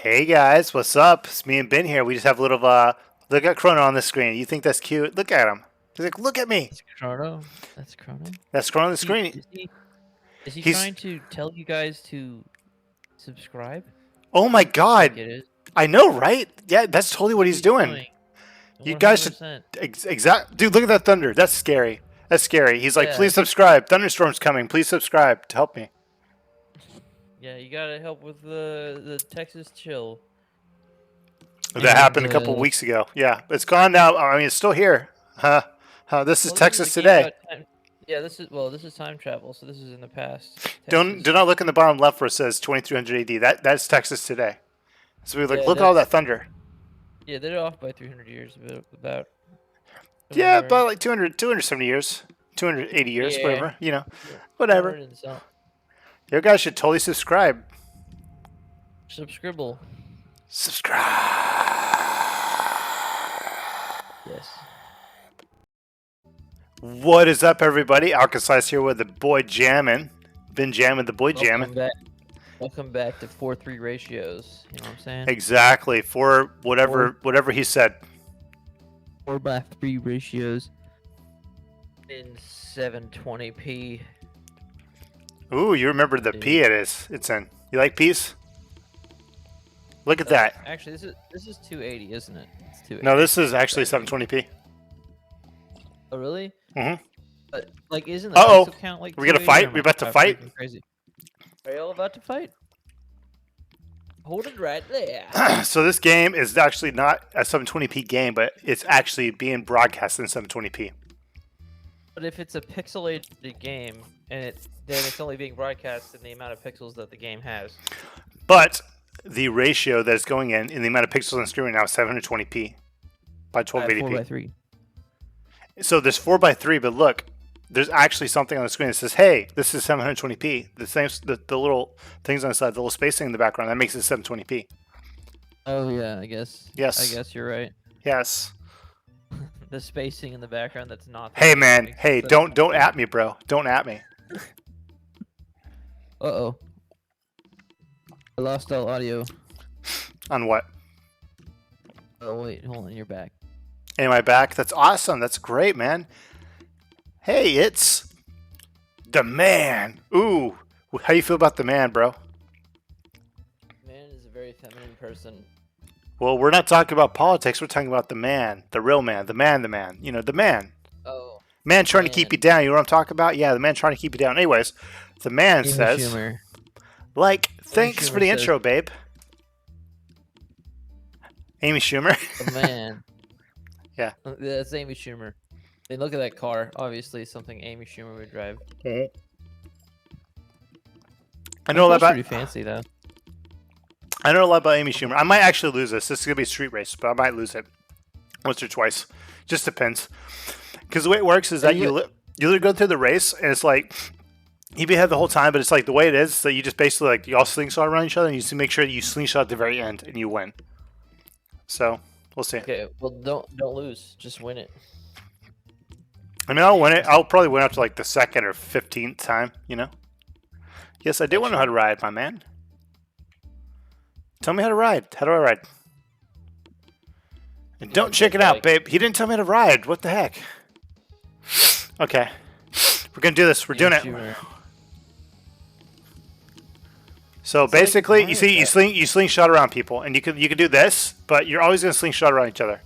Hey guys, what's up? It's me and Ben here. We just have a little look at Chrono on the screen. You think that's cute? Look at him. He's like, look at me. That's Chrono. That's Chrono. That's Chrono on the Is he, screen. is he, is he He's trying to tell you guys to subscribe? oh my Like god. it is. I know, right? Yeah, that's totally what he's doing. You guys should 100%. exact dude, look at that thunder. That's scary. That's scary. He's like, Yeah. please subscribe. Thunderstorm's coming. Please subscribe to help me. Yeah, you gotta help with the Texas chill. That happened a couple weeks ago. Yeah, it's gone now. I mean, it's still here. This is Texas a game today. about yeah, this is time travel, so this is in the past. Do not look in the bottom left where it says 2300 AD. That's Texas today. So we look at all that thunder. Yeah, they're off by 300 years about. Yeah, about like 270 years, 280 years, Yeah. whatever. You know, whatever. 100 and some. You guys should totally subscribe. Subscribble. Subscribe. Yes. What is up, everybody? Alkaslice here with the boy jammin'. Been jamming the boy jammin'. Welcome back to 4-3 ratios. You know what I'm saying? Exactly. For whatever he said. 4:3 ratios in 720p. Ooh, you remember the P it's in. You like P's? Look at that. Actually, this is 280, isn't it? It's 280. No, this is actually 720p. Oh, really? Mm-hmm. But like, isn't the Uh-oh. pixel count like? We gonna 280, fight? or am We I about to fight? Crazy. Are y'all about to fight? Hold it right there. So this game is actually not a 720p game, but it's actually being broadcast in 720p. But if it's a pixelated game and then it's only being broadcast in the amount of pixels that the game has. But the ratio that's going in the amount of pixels on the screen right now is 720p by 1280p. 4:3. So there's 4:3, but look, there's actually something on the screen that says, "Hey, this is 720p." The little things on the side, the little spacing in the background, that makes it 720p. Oh yeah, I guess. Yes. I guess you're right. Yes. The spacing in the background that's not. Hey man, hey, don't at me, bro. Don't at me. Uh-oh. I lost all audio. On what? Oh wait, hold on, you're back. Am I back? That's awesome. That's great, man. Hey, it's the man. Ooh, how you feel about the man, bro? Man is a very feminine person. Well, we're not talking about politics. We're talking about the man, the real man, the man. You know, the man. Oh. Man trying to keep you down. You know what I'm talking about? Yeah, the man trying to keep you down. Anyways, the man says, Schumer. like, thanks Schumer for the says- intro, babe. Amy Schumer. The man. Yeah. That's Amy Schumer. And look at that car. Obviously, something Amy Schumer would drive. I know a lot about. Pretty fancy though. I know a lot about Amy Schumer. I might actually lose this. This is gonna be a street race, but I might lose it once or twice. Just depends. Because the way it works is that you go through the race, and it's like you be ahead the whole time, but it's like the way it is that you just basically like you all slingshot around each other, and you just make sure that you slingshot at the very end, and you win. So we'll see. Okay, well don't lose. Just win it. I mean, I'll win it. I'll probably win after like the 2nd or 15th time. You know. Yes, I do want to know how to ride, my man. Tell me how to ride. How do I ride? And don't check it out, babe. He didn't tell me how to ride. What the heck? Okay. We're going to do this. We're doing it. So basically, you see, you slingshot around people, and you can do this, but you're always going to slingshot around each other.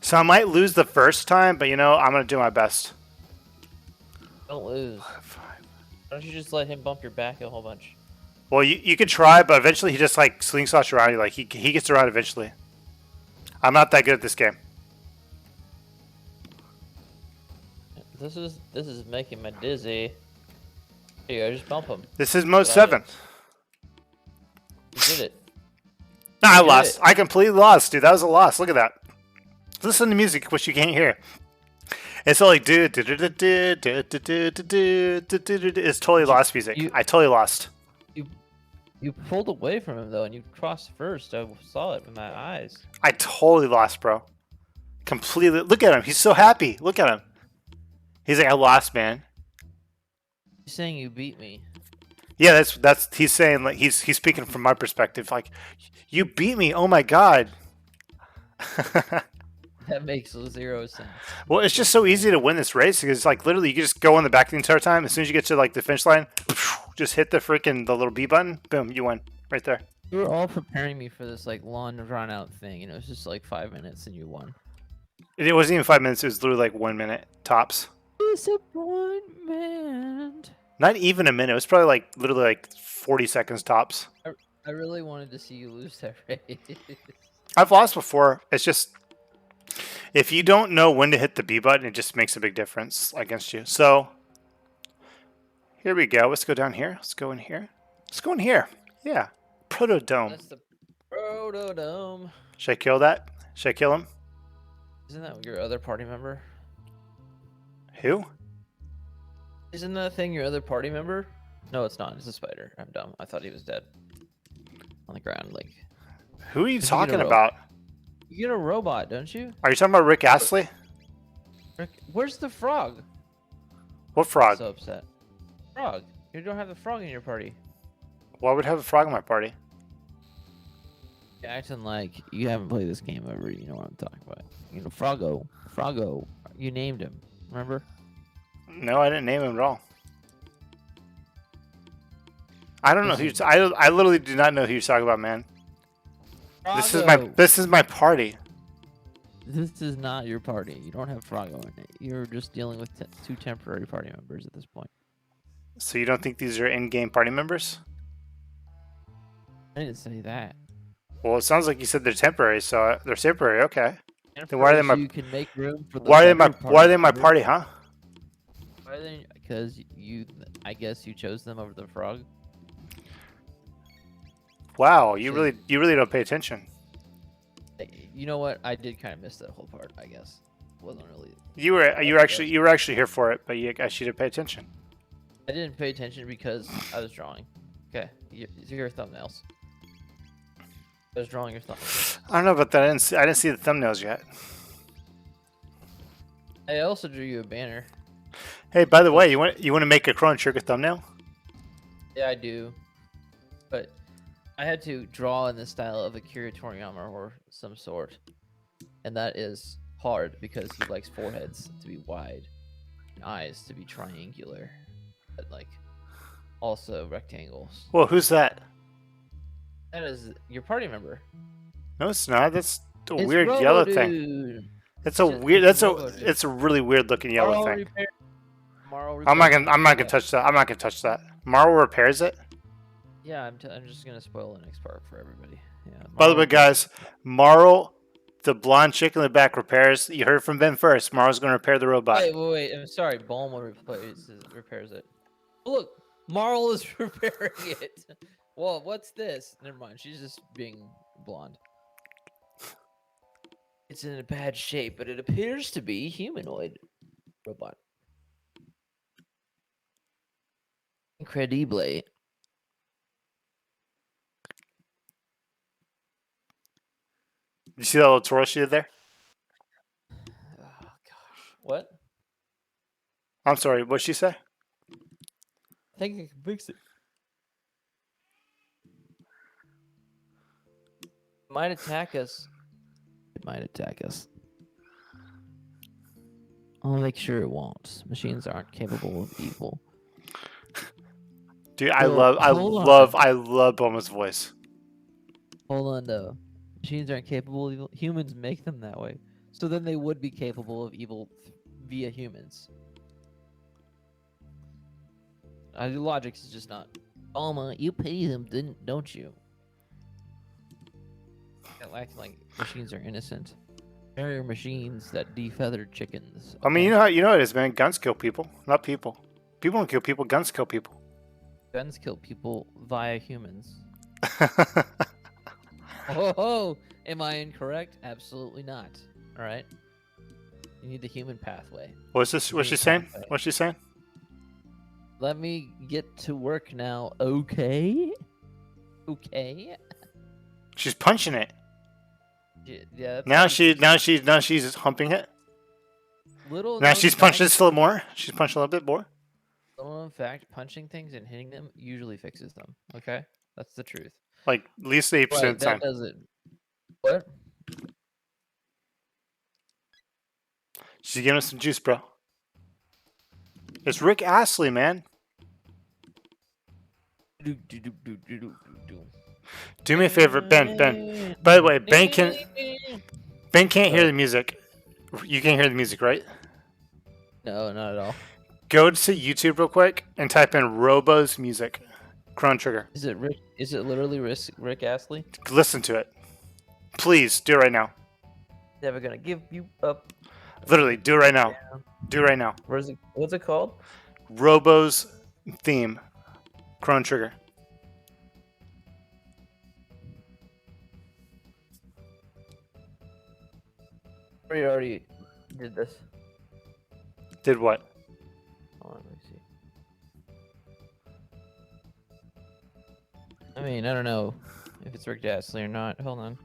So I might lose the first time, but you know, I'm going to do my best. Don't lose. Why don't you just let him bump your back a whole bunch? Well, you could try, but eventually he just like slingshots around you. Like he gets around eventually. I'm not that good at this game. This is making me dizzy. Here you go, just bump him. This is mode 7. You did it. No, I lost. I completely lost, dude. That was a loss. Look at that. Listen to music, which you can't hear. It's all like it's totally lost music. I totally lost. You pulled away from him though, and you crossed first. I saw it with my eyes. I totally lost, bro. Completely. Look at him. He's so happy. Look at him. He's like, I lost, man. He's saying you beat me. Yeah, that's he's saying like he's speaking from my perspective. Like, you beat me. Oh my god. That makes zero sense. Well, it's just so easy to win this race because like literally you can just go on the back the entire time. As soon as you get to like the finish line, just hit the little B button. Boom, you win right there. You were all preparing me for this like long drawn out thing, and it was just like 5 minutes, and you won. It wasn't even 5 minutes. It was literally like 1 minute tops. Disappointment. Not even a minute. It was probably like literally like 40 seconds tops. I really wanted to see you lose that race. I've lost before. It's just if you don't know when to hit the B button, it just makes a big difference against you. So here we go. Let's go down here. Let's go in here. Let's go in here. Yeah. Protodome. That's the Protodome. Should I kill that? Should I kill him? Isn't that your other party member? Who? Isn't that thing your other party member? No, it's not. It's a spider. I'm dumb. I thought he was dead. On the ground, like. Who are you talking about? You get a robot, don't you? Are you talking about Rick Astley? Rick, where's the frog? What frog? I'm so upset. Frog. You don't have the frog in your party. Why would I have a frog in my party? You're acting like you haven't played this game ever. You know what I'm talking about. You know, Froggo. You named him. Remember? No, I didn't name him at all. I don't know who I literally do not know who you're talking about, man. Froggo. This is my party. This is not your party. You don't have Froggo in it. You're just dealing with two temporary party members at this point. So you don't think these are in-game party members? I didn't say that. Well, it sounds like you said they're temporary, so they're temporary. Okay. Then why are they my? You can make room for the Why are they my party, huh? Why are they? Because you, I guess you chose them over the frog. Wow, you really don't pay attention. You know what? I did kind of miss that whole part. I guess wasn't really. You were actually here for it, but you actually didn't pay attention. I didn't pay attention because I was drawing. Okay, your thumbnails. I was drawing your thumbnails. I don't know about that. I didn't see the thumbnails yet. I also drew you a banner. Hey, by the way, you want to make a Chrono Trigger thumbnail? Yeah, I do. But I had to draw in the style of a Akira Toriyama or some sort. And that is hard because he likes foreheads to be wide and eyes to be triangular. But like also rectangles. Well, who's that? That is your party member. No, it's not. That's a It's weird Robo yellow Dude. thing. It's a really weird looking yellow thing. I'm not gonna touch that. I'm not gonna touch that. Marvel repairs it. Yeah, I'm just gonna spoil the next part for everybody. Yeah. By the way, guys, Marl, the blonde chick in the back, repairs. You heard from Ben first. Marl's gonna repair the robot. Wait. I'm sorry. Bulma repairs it. Oh, look, Marl is repairing it. Well, what's this? Never mind. She's just being blonde. It's in a bad shape, but it appears to be humanoid robot. Incredible. You see that little twirl she did there? Oh gosh. What? I'm sorry. What'd she say? I think I can fix it. It might attack us. It might attack us. I'll make sure it won't. Machines aren't capable of evil. Dude, I love Bulma's voice. Hold on, though. Machines aren't capable of evil. Humans make them that way. So then they would be capable of evil via humans. The logic is just not. Bulma, you pity them, don't you? Acting like machines are innocent. They're machines that defeather chickens. Okay? I mean, you know it is, man. Guns kill people, not people. People don't kill people. Guns kill people. Guns kill people via humans. Oh, am I incorrect? Absolutely not. All right. You need the human pathway. What's this? What's she saying? What's she saying? Let me get to work now. Okay. Okay. She's punching it. Yeah. Now she's humping it. Little. Now she's punching it still more. She's punching a little bit more. In fact, punching things and hitting them usually fixes them. Okay, that's the truth. Like at least 80% But of the time. that doesn't. What? She's giving us some juice, bro. It's Rick Astley, man. Do me a favor, Ben. Ben. By the way, Ben can't hear the music. You can't hear the music, right? No, not at all. Go to YouTube real quick and type in Robo's music. Chrono Trigger. Is it Rick? Is it literally Rick Astley? Listen to it. Please do it right now. Never gonna give you up. Literally, do it right now. Do it right now. Where's it? What's it called? Robo's theme. Chrono Trigger. We already did this. Did what? Hold on, let me see. I mean, I don't know if it's Rick Astley or not. Hold on.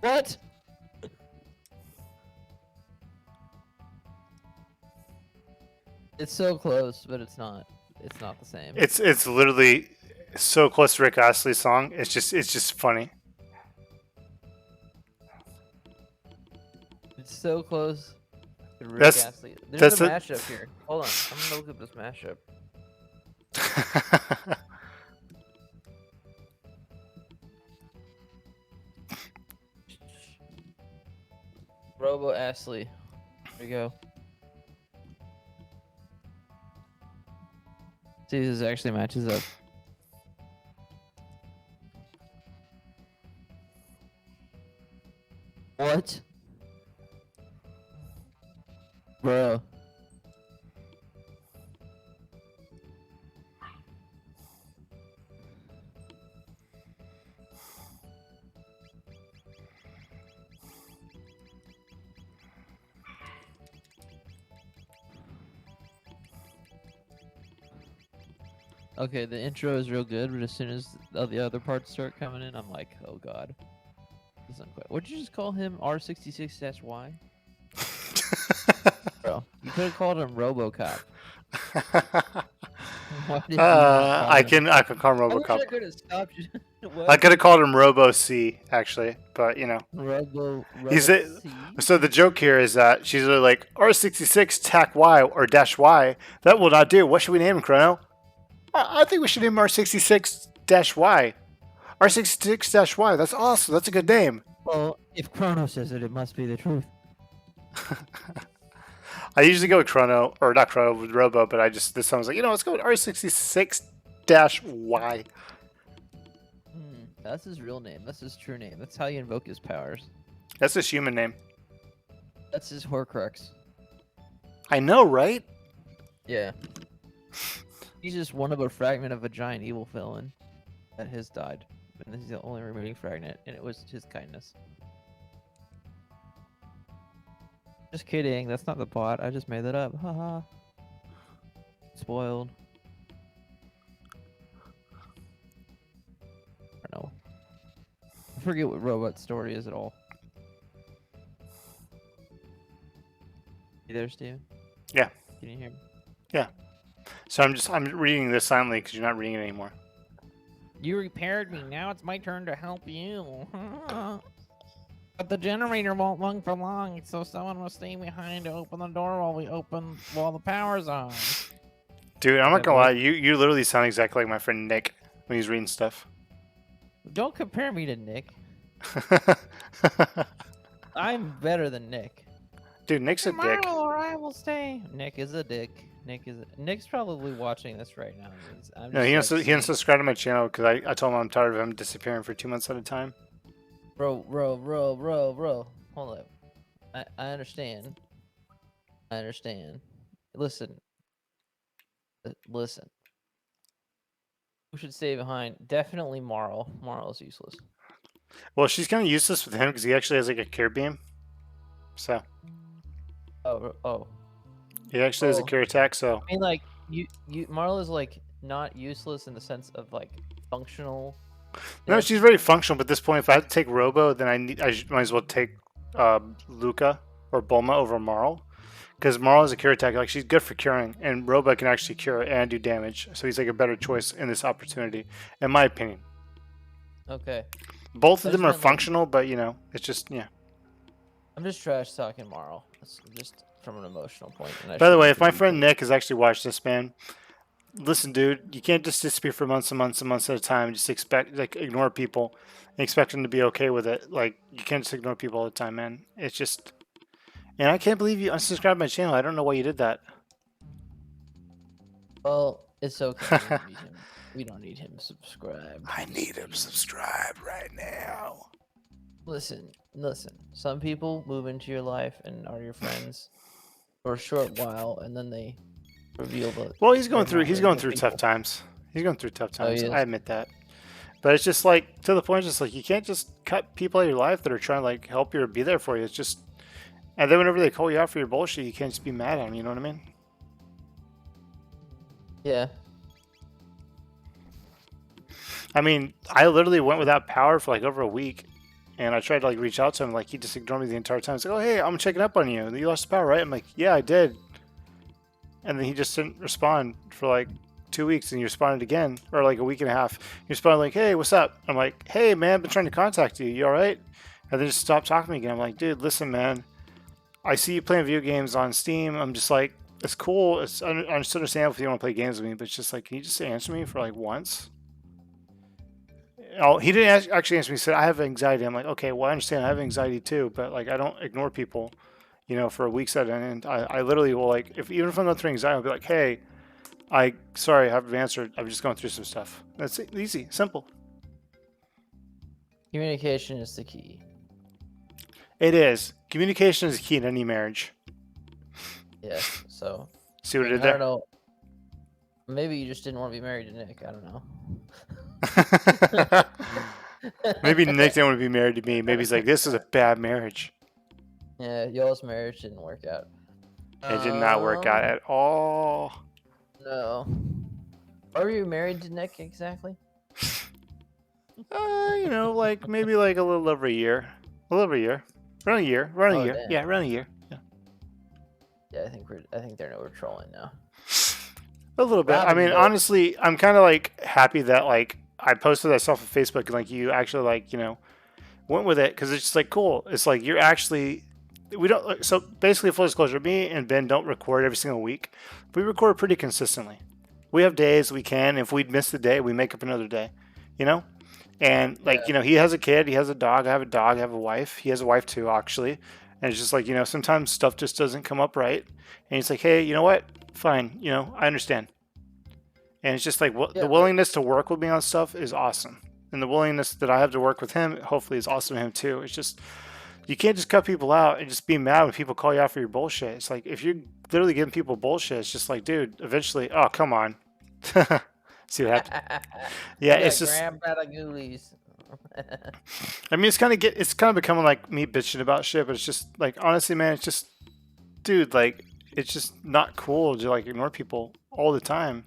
What? It's so close, but it's not. It's not the same. It's literally so close to Rick Astley's song. It's just funny. It's so close to Rick That's- Astley. There's that's a a- mashup here. Hold on, I'm gonna look up this mashup. Robo Astley. There you go. See if this actually matches up. What? Bro. Okay, the intro is real good, but as soon as the other parts start coming in, I'm like, oh god. This isn't quite. What did you just call him? R66-Y? Bro, you could have called him RoboCop. Why did you call I him- can call him I wish RoboCop. I could have stopped you. What? I could have called him Robo C actually, but you know. Robo He's a- C? So the joke here is that she's really like R66 TAC Y or dash Y. That will not do. What should we name him, Chrono? I think we should name R66 dash Y. R66 dash Y. That's awesome. That's a good name. Well, if Chrono says it, it must be the truth. I usually go with Chrono, or not Chrono, with Robo, but this time I was like, let's go with R66 dash Y. That's his real name. That's his true name. That's how you invoke his powers. That's his human name. That's his Horcrux. I know, right? Yeah. He's just one of a fragment of a giant evil villain that has died. And this is the only remaining fragment, and it was his kindness. Just kidding. That's not the plot. I just made that up. Haha. Spoiled. I don't know. I forget what Robot's story is at all. You there, Steven? Yeah. Can you hear me? So I'm reading this silently because you're not reading it anymore. You repaired me. Now it's my turn to help you. But the generator won't run for long, so someone must stay behind to open the door while the power's on. Dude, I'm not gonna lie, you literally sound exactly like my friend Nick when he's reading stuff. Don't compare me to Nick. I'm better than Nick. Dude, Nick's a dick. Tomorrow or I will stay. Nick is a dick. Nick's probably watching this right now. I'm No, he just, like, didn't subscribe to my channel because I told him I'm tired of him disappearing for 2 months at a time. Bro. Hold up. I understand. Listen. Listen. Who should stay behind? Definitely Marl. Marl is useless. Well, she's kind of useless with him because he actually has like a cure beam. So Oh. he actually has a Oh. cure attack. So I mean, like Marl is like not useless in the sense of like functional. no, death. she's very functional. But at this point, if I have to take Robo, then I might as well take Luca or Bulma over Marl. Because Marl is a cure attack. Like, she's good for curing, and Roba can actually cure and do damage. So he's like a better choice in this opportunity, in my opinion. Okay. Both I of just them are meant, like, functional, but it's just, yeah. I'm just trash talking Marl. It's just from an emotional point. And I By the way, shouldn't if my be, friend Nick has actually watched this, man, listen, dude, you can't just disappear for months and months and months at a time and just ignore people and expect them to be okay with it. Like, you can't just ignore people all the time, man. It's just, and I can't believe you unsubscribed my channel. I don't know why you did that. Well, it's okay. We don't need him. We don't need him subscribed. I need him subscribed right now. Listen. Some people move into your life and are your friends for a short while, and then they reveal the. Well, he's going they're not through real tough people. times. He's going through tough Oh, times. he I is? admit that. But it's just like, to the point, it's just like, you can't just cut people out of your life that are trying to like help you or be there for you. It's just, and then whenever they call you out for your bullshit, you can't just be mad at them. You know what I mean? Yeah. I mean, I literally went without power for like over a week, and I tried to like reach out to him, like he just ignored me the entire time. He's like, "Oh, hey, I'm checking up on you. You lost power, right?" I'm like, "Yeah, I did." And then he just didn't respond for like 2 weeks, and he responded again, or like a week and a half. He responded like, "Hey, what's up?" I'm like, "Hey, man, I've been trying to contact you. You all right?" And then just stopped talking to me again. I'm like, "Dude, listen, man. I see you playing video games on Steam. I'm just like, it's cool. I just understand if you want to play games with me, but it's just like, can you just answer me for like once?" Oh, he didn't actually answer me. He said, "I have anxiety." I'm like, "Okay, well, I understand. I have anxiety too, but like, I don't ignore people, for weeks at end. And I literally will like, even if I'm going through anxiety, I'll be like, hey, sorry, I haven't answered. I'm just going through some stuff. That's it. Easy, simple. Communication is the key. It is. Communication is key in any marriage. Yes. So. See what I did I there? don't know. Maybe you just didn't want to be married to Nick. I don't know. Maybe Nick didn't want to be married to me. Maybe he's like, this is a bad marriage. Yeah, y'all's marriage didn't work out. It did not work out at all. No. Are you married to Nick exactly? Like maybe like a little over a year. A little over a year. Around a year. Around a Oh, year. damn. Yeah, around a year. Yeah. Yeah, I think they know we're trolling now. A little bit. I mean, honestly, I'm kind of like happy that like I posted that stuff on Facebook and like you actually like went with it because it's just like cool. It's like you're actually we don't so basically full disclosure. Me and Ben don't record every single week. We record pretty consistently. We have days we can. If we'd miss the day, we make up another day. You know. And like he has a kid, he has a dog. I have a dog. I have a wife. He has a wife too, actually. And it's just like sometimes stuff just doesn't come up right. And he's like, hey, you know what? Fine. I understand. And it's just like the willingness to work with me on stuff is awesome. And the willingness that I have to work with him, hopefully, is awesome to him too. It's just you can't just cut people out and just be mad when people call you out for your bullshit. It's like if you're literally giving people bullshit, it's just like, dude, eventually, oh come on. See what happened? Yeah, it's just. I mean, it's kind of becoming like me bitching about shit, but it's just like honestly, man, it's just, dude, like it's just not cool to like ignore people all the time.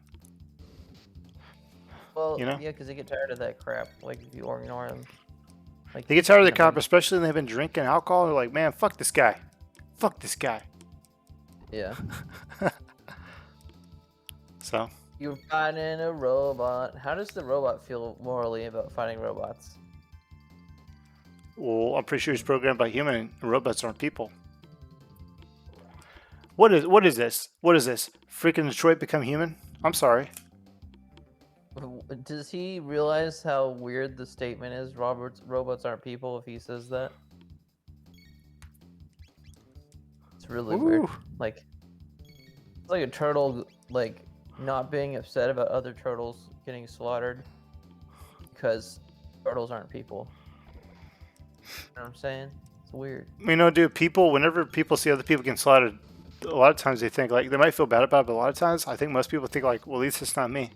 Well, yeah, because they get tired of that crap. Like if you ignore them, like they get tired of the crap, especially when they've been drinking alcohol. They're like, man, fuck this guy, fuck this guy. Yeah. So. You're fighting a robot. How does the robot feel morally about fighting robots? Well, I'm pretty sure he's programmed by human, and robots aren't people. What is this? What is this? Freaking Detroit become human? I'm sorry. Does he realize how weird the statement is? Robots aren't people. If he says that, it's really weird. Like, it's like a turtle, like. Not being upset about other turtles getting slaughtered because turtles aren't people. You know what I'm saying? It's weird. Dude, whenever people see other people getting slaughtered, a lot of times they think like they might feel bad about it, but a lot of times I think most people think like, well, at least it's not me.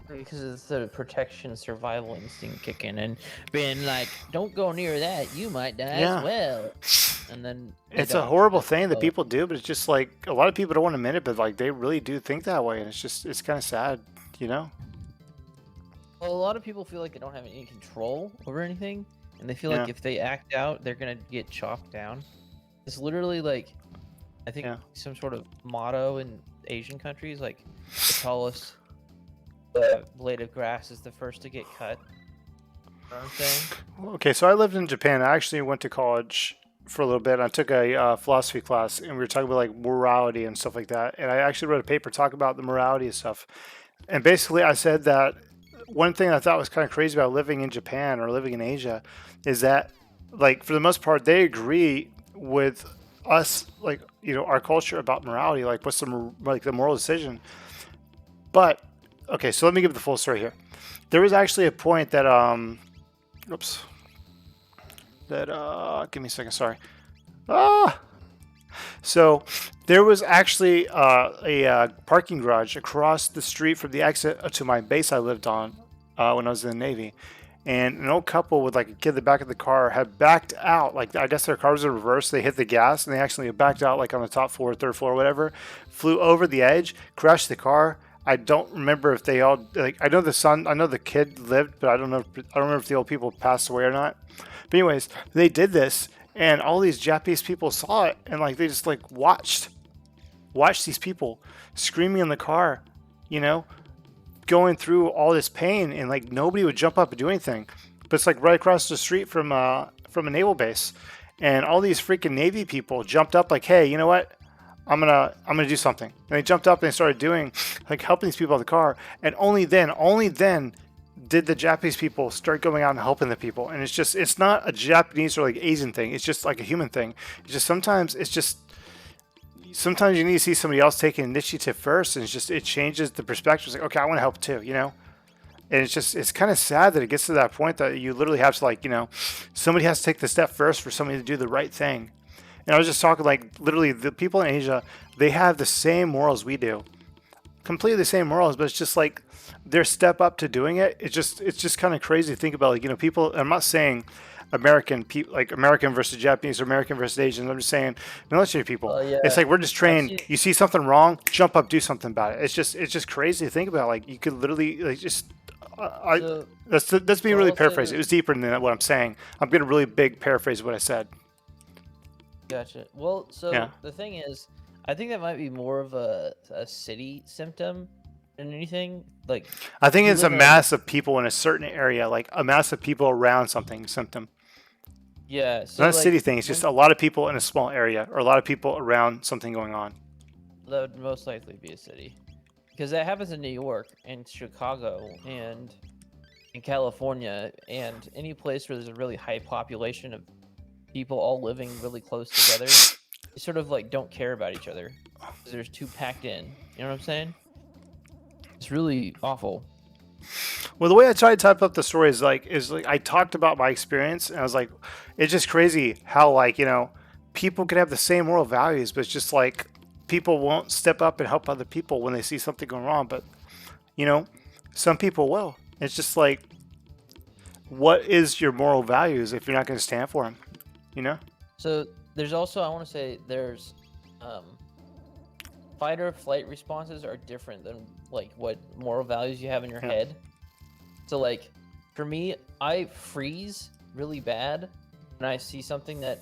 Because it's the protection survival instinct kicking and being like, don't go near that, you might die as well. And then it's a horrible thing that people do, but it's just like a lot of people don't want to admit it, but like they really do think that way, and it's kind of sad, Well, a lot of people feel like they don't have any control over anything, and they feel Yeah. like if they act out, they're gonna get chopped down. It's literally like, I think Yeah. some sort of motto in Asian countries, like the tallest blade of grass is the first to get cut. You know what I'm saying? Okay, so I lived in Japan. I actually went to college for a little bit. I took a philosophy class, and we were talking about like morality and stuff like that. And I actually wrote a paper talking about the morality and stuff. And basically, I said that one thing I thought was kind of crazy about living in Japan or living in Asia is that, like, for the most part, they agree with us, like, our culture about morality, like what's the moral decision. But okay, so let me give the full story here. There was actually a point that oops, that give me a second, sorry. Ah, so there was actually a parking garage across the street from the exit to my base I lived on when I was in the Navy. And an old couple with like a kid in the back of the car had backed out. Like, I guess their car was in reverse. They hit the gas and they actually backed out like on the top floor, third floor, whatever. Flew over the edge, crashed the car. I don't remember if they all like. I know the kid lived, but I don't know. I don't remember if the old people passed away or not. But anyways, they did this, and all these Japanese people saw it, and like they just like watched these people screaming in the car, you know, going through all this pain, and like nobody would jump up and do anything. But it's like right across the street from a naval base, and all these freaking Navy people jumped up like, hey, you know what? I'm gonna do something. And they jumped up and they started doing like helping these people out of the car, and only then did the Japanese people start going out and helping the people. And it's not a Japanese or like Asian thing. It's just like a human thing. It's just sometimes you need to see somebody else taking initiative first, and it changes the perspective. It's like, okay, I want to help too, And it's kind of sad that it gets to that point that you literally have to, like, somebody has to take the step first for somebody to do the right thing. And I was just talking, like, literally the people in Asia, they have the same morals we do, completely the same morals, but it's just like their step up to doing it. It's just kind of crazy to think about, like, people. I'm not saying American people, like American versus Japanese or American versus Asians. I'm just saying military people. Yeah, It's like we're just I've trained. seen. You see something wrong, jump up, do something about it. It's just crazy to think about. Like, you could literally like just. I So, that's being so really I'll say paraphrased. It was deeper than what I'm saying. I'm getting a really big paraphrase of what I said. gotcha. Well, so Yeah. the thing is, I think that might be more of a city symptom than anything. Like, I think you it's a live in, like, mass of people in a certain area, like a mass of people around something symptom. yeah. It's So not a city like, thing. It's just a lot of people in a small area, or a lot of people around something going on. that would most likely be a city, because that happens in New York and Chicago and in California and any place where there's a really high population of people all living really close together. They sort of like don't care about each other because they're too packed in. You know what I'm saying? It's really awful. Well, the way I try to type up the story is like I talked about my experience, and I was like, it's just crazy how, like, people can have the same moral values, but it's just like people won't step up and help other people when they see something going wrong. But you know, some people will. It's just like, what is your moral values if you're not going to stand for them? You know? So there's also, I want to say, there's um, fight or flight responses are different than like what moral values you have in your Yeah. head. So like for me, I freeze really bad when I see something that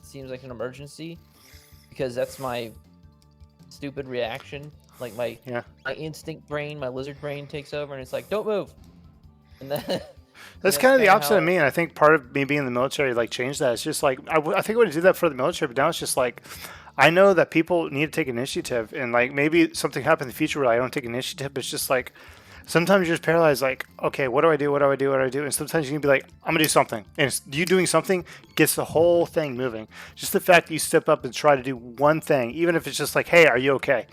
seems like an emergency, because that's my stupid reaction. Like Yeah. my instinct brain, my lizard brain takes over, and it's like, don't move. And then That's that's kind of the kinda opposite how of me, and I think part of me being in the military like changed that. It's just like I think I would have did that for the military, but now it's just like I know that people need to take initiative, and like maybe something happen in the future where I don't take initiative. But it's just like sometimes you're just paralyzed. Like, okay, what do I do? What do I do? What do I do? And sometimes you can be like, I'm gonna do something, and you doing something gets the whole thing moving. Just the fact that you step up and try to do one thing, even if it's just like, hey, are you okay?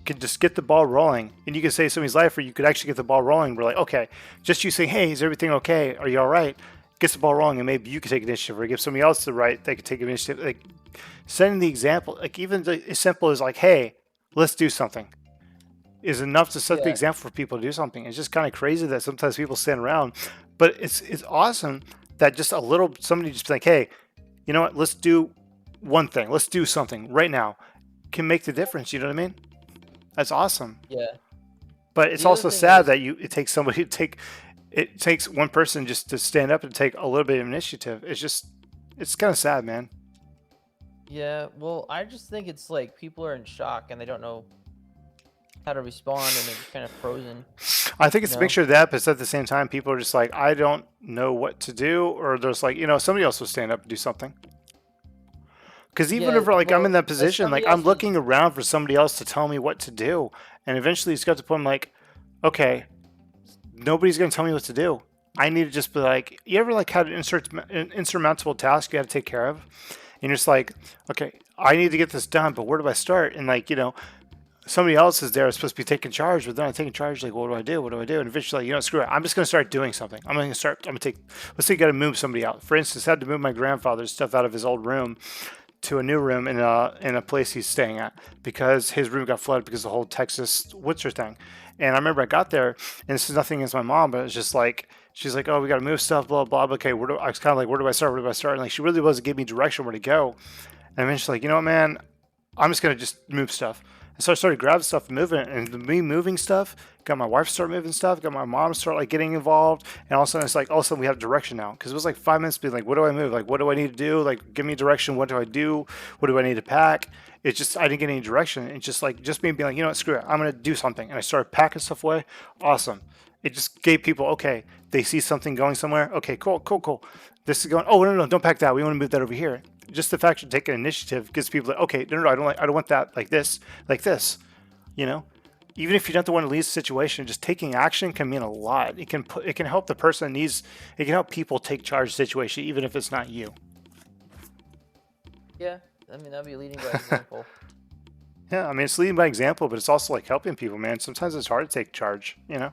Can just get the ball rolling, and you can save somebody's life, or you could actually get the ball rolling. We're like, okay, just you saying, hey, is everything okay? Are you all right? Gets the ball rolling, and maybe you could take initiative, or give somebody else the right, they could take initiative. Like setting the example, like even as simple as like, hey, let's do something, is enough to set the yeah, example for people to do something. It's just kind of crazy that sometimes people stand around, but it's awesome that just a little somebody just be like, hey, you know what? Let's do one thing. Let's do something right now. Can make the difference. You know what I mean? That's awesome. yeah. But it's The other also thing sad is, that it takes somebody to take it takes one person just to stand up and take a little bit of initiative. It's kind of sad, man. Yeah, well, I just think it's like people are in shock and they don't know how to respond and they're just kind of frozen. I think it's a No. mixture of that, but at the same time, people are just like, I don't know what to do, or there's like, somebody else will stand up and do something. Because even Yeah, if like I'm well, in that if position, like somebody I'm else is looking around for somebody else to tell me what to do, and eventually it's got to the point I'm like, okay, nobody's gonna tell me what to do. I need to just be like, you ever like had an insurmountable task you got to take care of, and you're just like, okay, I need to get this done, but where do I start? And like, somebody else is there supposed to be taking charge, but they're not taking charge. Like, what do I do? What do I do? And eventually, like, screw it. I'm just going to start doing something. I'm going to take, let's say you got to move somebody out. For instance, I had to move my grandfather's stuff out of his old room to a new room in a place he's staying at because his room got flooded because of the whole Texas winter thing. And I remember I got there, and this is nothing against my mom, but it's just like, she's like, oh, we got to move stuff, blah, blah, blah. Okay, I was kind of like, where do I start? Where do I start? And like, she really wasn't giving me direction where to go. And eventually, like, you know what, man, I'm just going to just move stuff. And so I started grabbing stuff and moving it. And me moving stuff got my wife to start moving stuff, got my mom to start like getting involved. And all of a sudden, it's like, all of a sudden we have direction now. Because it was like 5 minutes being like, what do I move? Like, what do I need to do? Like, give me direction. What do I do? What do I need to pack? It's just, I didn't get any direction. It's just like, just me being like, you know what, screw it. I'm going to do something. And I started packing stuff away. Awesome. It just gave people, okay, they see something going somewhere. Okay, cool, cool, cool. This is going, oh, no, don't pack that. We want to move that over here. Just the fact of taking initiative gives people like, okay, no, I don't want that like this. Even if you're not the one to lead the situation, just taking action can mean a lot. It can help the person it can help people take charge of the situation, even if it's not you. Yeah, I mean, that'd be leading by example. Yeah, I mean, it's leading by example, but it's also like helping people, man. Sometimes it's hard to take charge. Yeah.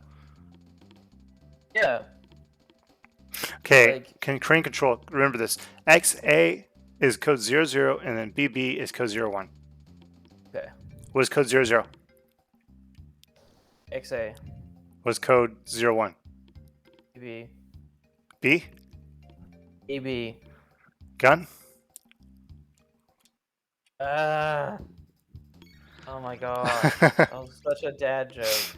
Okay, Like, crane control. Remember this. XA is code 00, and then BB is code 01. okay. What is code 00? XA, What is code 01? EB, B? EB. Gun? Ah. Oh my god. That was such a dad joke.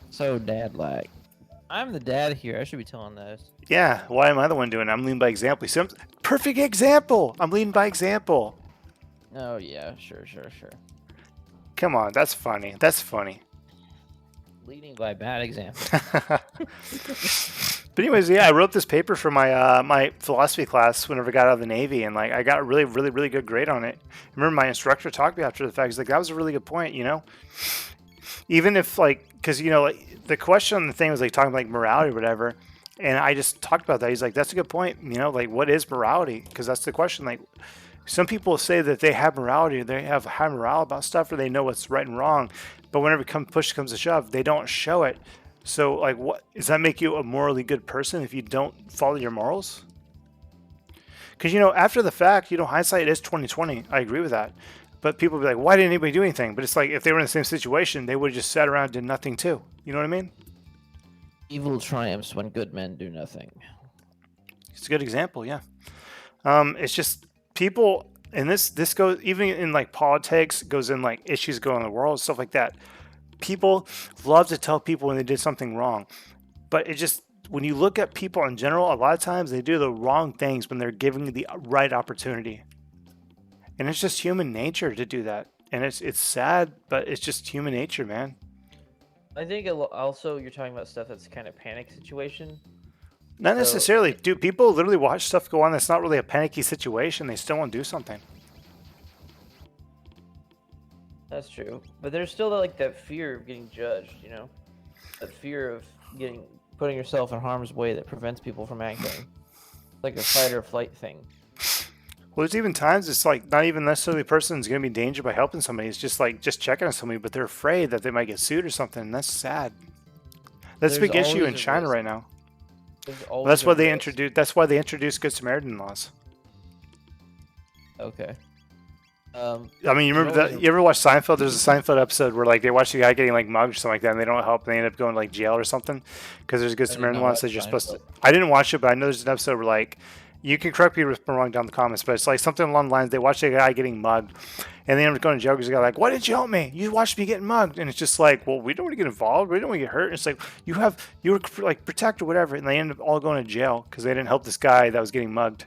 So dad-like. I'm the dad here. I should be telling this. Yeah, why am I the one doing it? I'm leading by example. See, perfect example. I'm leading by example. Oh yeah, sure. Come on, that's funny. That's funny. Leading by bad example. But anyways, yeah, I wrote this paper for my my philosophy class whenever I got out of the Navy, and like I got a really, really, really good grade on it. I remember my instructor talked to me after the fact. He's like, that was a really good point, Even if like, because like the question on the thing was like talking about like morality or whatever, and I just talked about that. He's like, that's a good point. Like what is morality? Because that's the question. Like some people say that they have morality, they have high morale about stuff, or they know what's right and wrong, but whenever push comes to shove, they don't show it. So like, what does that make you a morally good person if you don't follow your morals? Because after the fact, hindsight is 20/20. I agree with that. But people be like, why didn't anybody do anything? But it's like if they were in the same situation, they would have just sat around and did nothing too. You know what I mean? Evil triumphs when good men do nothing. It's a good example, yeah. It's just people, and this goes even in like politics, goes in like issues going on in the world, stuff like that. People love to tell people when they did something wrong, but it just, when you look at people in general, a lot of times they do the wrong things when they're given the right opportunity. And it's just human nature to do that. And it's sad, but it's just human nature, man. I think also you're talking about stuff that's kind of panic situation. Not necessarily. Dude, people literally watch stuff go on that's not really a panicky situation. They still want to do something. That's true. But there's still like that fear of getting judged, That fear of putting yourself in harm's way that prevents people from acting. Like a fight or flight thing. Well, there's even times it's like not even necessarily the person's going to be in danger by helping somebody. It's just like just checking on somebody, but they're afraid that they might get sued or something. And that's sad. That's a big issue in China right now. That's why they introduced Good Samaritan laws. Okay. I mean, you remember that? You ever watch Seinfeld? There's a Seinfeld episode where like they watch the guy getting like mugged or something like that, and they don't help, and they end up going to like jail or something because there's a Good Samaritan law. So you're supposed to. I didn't watch it, but I know there's an episode where like you can correct me if I'm wrong down in the comments, but it's like something along the lines. They watch a guy getting mugged, and they end up going to jail because the guy like, "Why didn't you help me? You watched me get mugged." And it's just like, well, we don't want to get involved. We don't want to get hurt. And it's like you were like protect or whatever, and they end up all going to jail because they didn't help this guy that was getting mugged.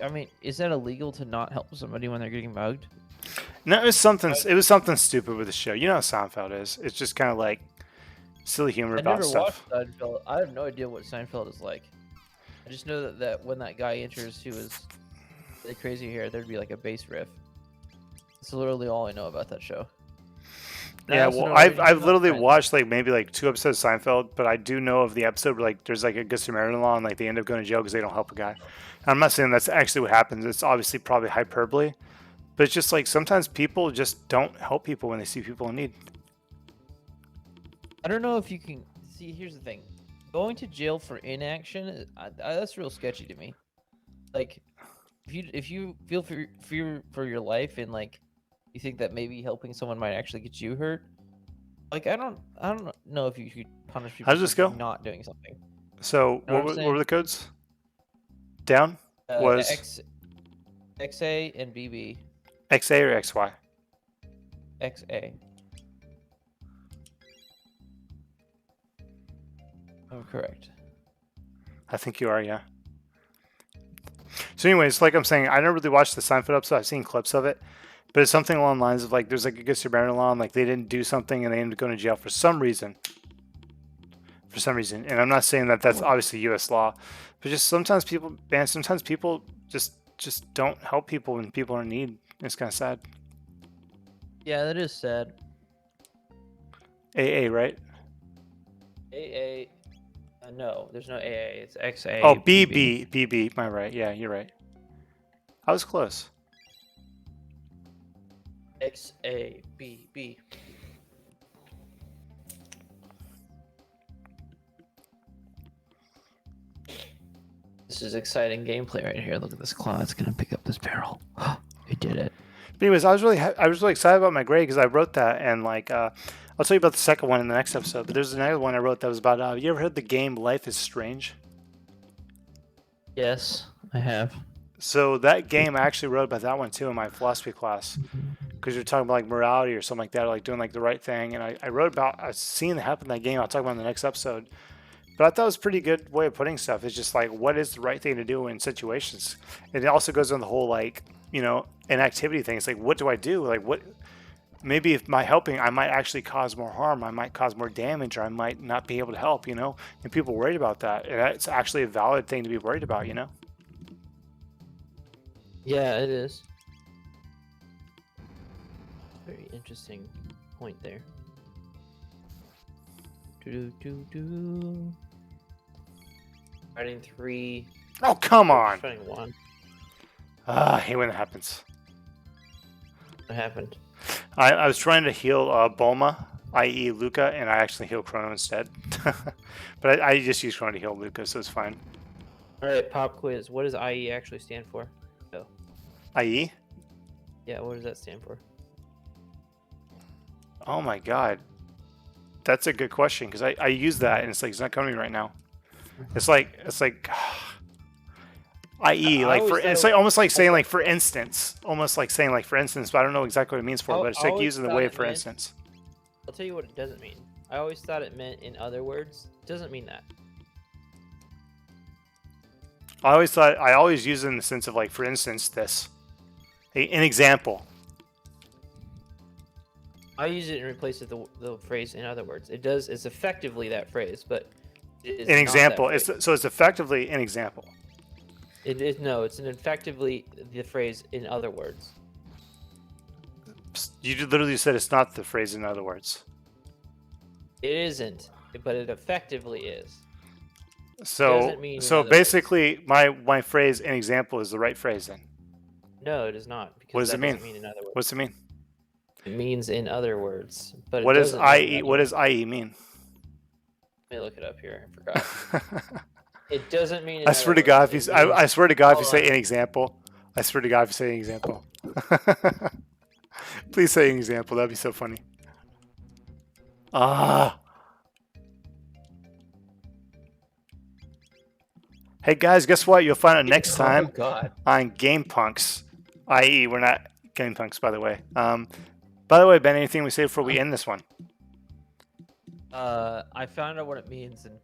I mean, is that illegal to not help somebody when they're getting mugged? No, it was something. It was something stupid with the show. You know how Seinfeld is. It's just kind of like silly humor I about never stuff. watched Seinfeld. I have no idea what Seinfeld is like. I just know that when that guy enters who is really crazy hair, there'd be like a bass riff. That's literally all I know about that show. And Yeah, also well, know that I've he's literally not watched like maybe like 2 episodes of Seinfeld, but I do know of the episode where like there's like a Good Samaritan law and like they end up going to jail because they don't help a guy. And I'm not saying that's actually what happens. It's obviously probably hyperbole, but it's just like sometimes people just don't help people when they see people in need. I don't know if you can see. Here's the thing: going to jail for inaction, that's real sketchy to me. Like, if you feel fear for your life and like you think that maybe helping someone might actually get you hurt, like I don't know if you should punish people How does this for go? not doing something. So Know what I'm what saying? were the codes? Down was XA and BB. XA or XY? XA. I'm correct. I think you are, yeah. So anyways, like I'm saying, I never really watched the Seinfeld episode. I've seen clips of it. But it's something along the lines of like there's like a Good Samaritan law and like they didn't do something and they ended up going to jail for some reason. For some reason. And I'm not saying that that's obviously US law, but just sometimes people just don't help people when people are in need. It's kind of sad. Yeah, that is sad. AA, right? AA. No, there's no AA. It's XA. Oh, BB. Am I right? Yeah, you're right. I was close. XABB. This is exciting gameplay right here. Look at this claw. It's gonna pick up this barrel. It did it. But anyways, I was really excited about my grade because I wrote that and like I'll tell you about the second one in the next episode. But there's another one I wrote that was about. Have you ever heard the game Life is Strange? Yes, I have. So that game I actually wrote about that one too in my philosophy class because you're talking about like morality or something like that, or like doing like the right thing. And I wrote about a scene that happened in that game. I'll talk about in the next episode. But I thought it was a pretty good way of putting stuff. It's just like, what is the right thing to do in situations? And it also goes on the whole, like, you know, inactivity thing. It's like, what do I do? Like, what, maybe if my helping, I might actually cause more harm. I might cause more damage, or I might not be able to help, you know? And people are worried about that. And it's actually a valid thing to be worried about, you know? Yeah, it is. Very interesting point there. Do. Writing 3. Oh, come on. Writing 1. I hate when that happens. What happened? I was trying to heal Bulma, i.e. Luca, and I actually healed Chrono instead. But I just used Chrono to heal Luca, so it's fine. Alright, pop quiz. What does IE actually stand for? Oh. I.e.? Yeah, what does that stand for? Oh my god. That's a good question, because I use that, and it's like, it's not coming to me right now. It's like, i.e. like for it's like almost like saying like for instance, almost like saying like for instance, but I don't know exactly what it means for, but it's like using the way for instance. I'll tell you what it doesn't mean. I always thought it meant in other words. It doesn't mean that. I always use it in the sense of like for instance this. An example. I use it in replace of the phrase in other words. It's effectively that phrase, but an example. It's effectively an example. It's effectively the phrase in other words. You literally said it's not the phrase in other words. It isn't, but it effectively is. So basically, my phrase "an example" is the right phrase then. No, it is not. What does it mean? In other words. What's it mean? It means in other words, but what does IE? What does IE mean? Let me look it up here. I forgot. It doesn't mean. I swear to God, if you I swear to God, if you say an example, I swear to God, if you say an example. Please say an example. That'd be so funny. Ah. Hey guys, guess what? You'll find out next time Oh God. on Game Punks, i.e., we're not Game Punks, by the way. By the way, Ben, anything we say before we end this one? I found out what it means, and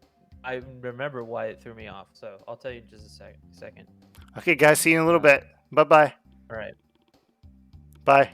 I remember why it threw me off. So I'll tell you in just a second. Okay, guys, see you in a little bit. Bye-bye. All right. Bye.